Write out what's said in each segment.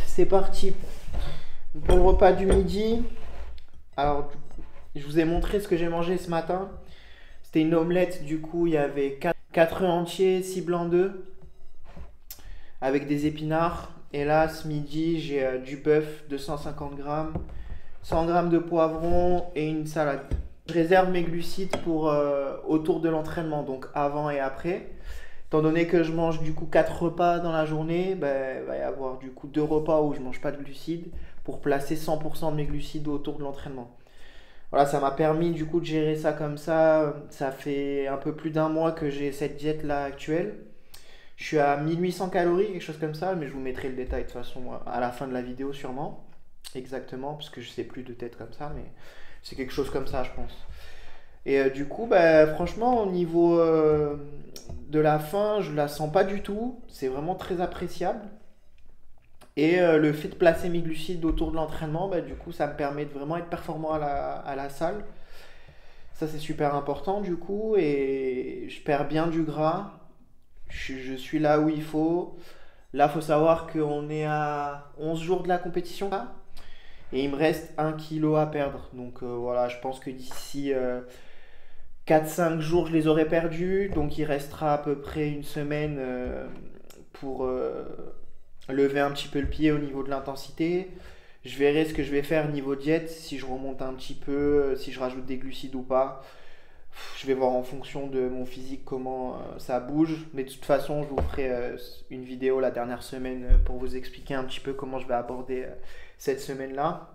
C'est parti pour le repas du midi. Alors, je vous ai montré ce que j'ai mangé ce matin. C'était une omelette, du coup, il y avait 4 œufs entiers, 6 blancs d'œufs, avec des épinards. Et là, ce midi, j'ai du bœuf, 250 grammes, 100 grammes de poivrons et une salade. Je réserve mes glucides pour autour de l'entraînement, donc avant et après. Étant donné que je mange du coup 4 repas dans la journée, il va y avoir du coup 2 repas où je ne mange pas de glucides pour placer 100% de mes glucides autour de l'entraînement. Voilà, ça m'a permis du coup de gérer ça comme ça. Ça fait un peu plus d'un mois que j'ai cette diète là actuelle. Je suis à 1800 calories, quelque chose comme ça, mais je vous mettrai le détail de toute façon à la fin de la vidéo sûrement. Exactement, parce que je sais plus de tête comme ça, mais c'est quelque chose comme ça je pense. Et du coup, franchement, au niveau de la faim, je la sens pas du tout. C'est vraiment très appréciable. Et le fait de placer mes glucides autour de l'entraînement, du coup, ça me permet de vraiment être performant à la salle. Ça, c'est super important du coup. Et je perds bien du gras. Je suis là où il faut. Là, il faut savoir qu'on est à 11 jours de la compétition. Là, et il me reste 1 kg à perdre. Donc voilà, je pense que d'ici 4-5 jours, je les aurai perdus. Donc il restera à peu près une semaine pour lever un petit peu le pied au niveau de l'intensité. Je verrai ce que je vais faire niveau diète, si je remonte un petit peu, si je rajoute des glucides ou pas. Je vais voir en fonction de mon physique comment ça bouge. Mais de toute façon, je vous ferai une vidéo la dernière semaine pour vous expliquer un petit peu comment je vais aborder cette semaine-là.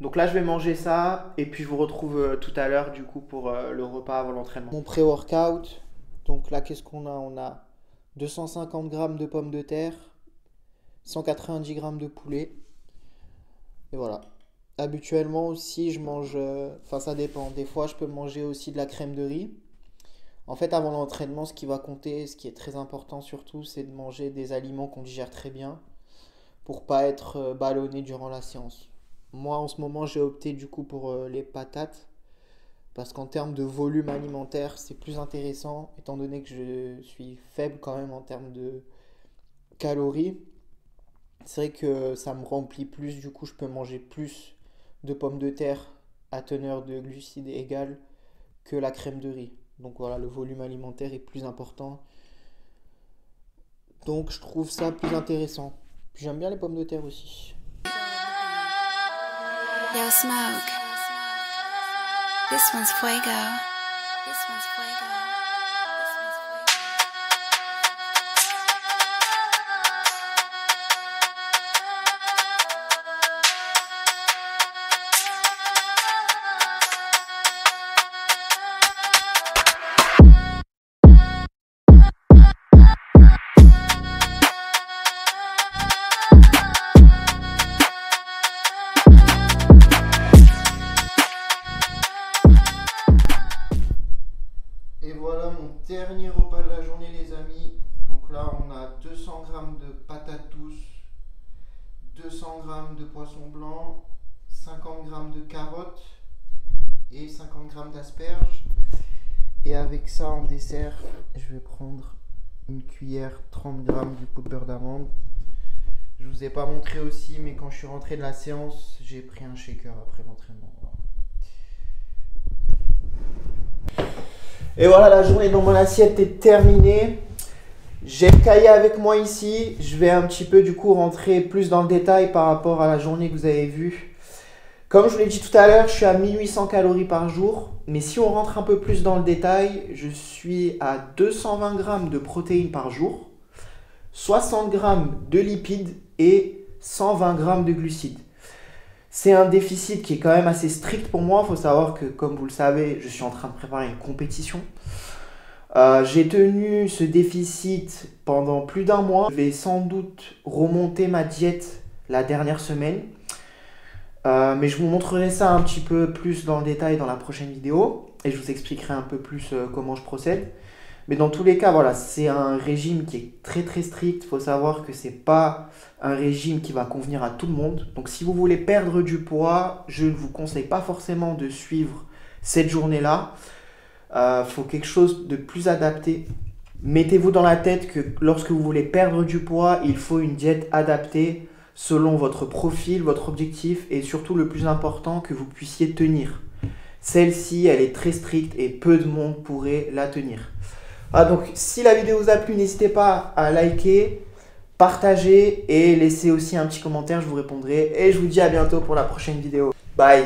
Donc là, je vais manger ça et puis je vous retrouve tout à l'heure du coup pour le repas avant l'entraînement. Mon pré-workout. Donc là, qu'est-ce qu'on a? On a 250 grammes de pommes de terre, 190 grammes de poulet. Et voilà. Habituellement aussi, je mange, enfin ça dépend. Des fois, je peux manger aussi de la crème de riz. En fait, avant l'entraînement, ce qui va compter, ce qui est très important surtout, c'est de manger des aliments qu'on digère très bien pour pas être ballonné durant la séance. Moi, en ce moment, j'ai opté du coup pour les patates parce qu'en termes de volume alimentaire, c'est plus intéressant étant donné que je suis faible quand même en termes de calories. C'est vrai que ça me remplit plus, du coup, je peux manger plus de pommes de terre à teneur de glucides égale que la crème de riz. Donc voilà, le volume alimentaire est plus important. Donc je trouve ça plus intéressant. J'aime bien les pommes de terre aussi. Yo, Smoke. This one's fuego. This one's fuego. Et voilà mon dernier repas de la journée les amis. Donc là on a 200 grammes de patates douces, 200 grammes de poisson blanc, 50 grammes de carottes et 50 grammes d'asperges. Et avec ça en dessert, je vais prendre une cuillère 30 grammes du coup de beurre d'amande. Je vous ai pas montré aussi, mais quand je suis rentré de la séance, j'ai pris un shaker après l'entraînement. Et voilà, la journée dans mon assiette est terminée. J'ai le cahier avec moi ici. Je vais un petit peu du coup rentrer plus dans le détail par rapport à la journée que vous avez vue. Comme je vous l'ai dit tout à l'heure, je suis à 1800 calories par jour. Mais si on rentre un peu plus dans le détail, je suis à 220 grammes de protéines par jour, 60 grammes de lipides et 120 grammes de glucides. C'est un déficit qui est quand même assez strict pour moi. Il faut savoir que, comme vous le savez, je suis en train de préparer une compétition. J'ai tenu ce déficit pendant plus d'un mois. Je vais sans doute remonter ma diète la dernière semaine. Mais je vous montrerai ça un petit peu plus dans le détail dans la prochaine vidéo. Et je vous expliquerai un peu plus comment je procède. Mais dans tous les cas, voilà, c'est un régime qui est très très strict. Il faut savoir que c'est pas un régime qui va convenir à tout le monde. Donc si vous voulez perdre du poids, je ne vous conseille pas forcément de suivre cette journée-là. Faut quelque chose de plus adapté. Mettez-vous dans la tête que lorsque vous voulez perdre du poids, il faut une diète adaptée selon votre profil, votre objectif et surtout le plus important, que vous puissiez tenir. Celle-ci, elle est très stricte et peu de monde pourrait la tenir. Donc si la vidéo vous a plu, n'hésitez pas à liker, partager et laisser aussi un petit commentaire, je vous répondrai. Et je vous dis à bientôt pour la prochaine vidéo. Bye!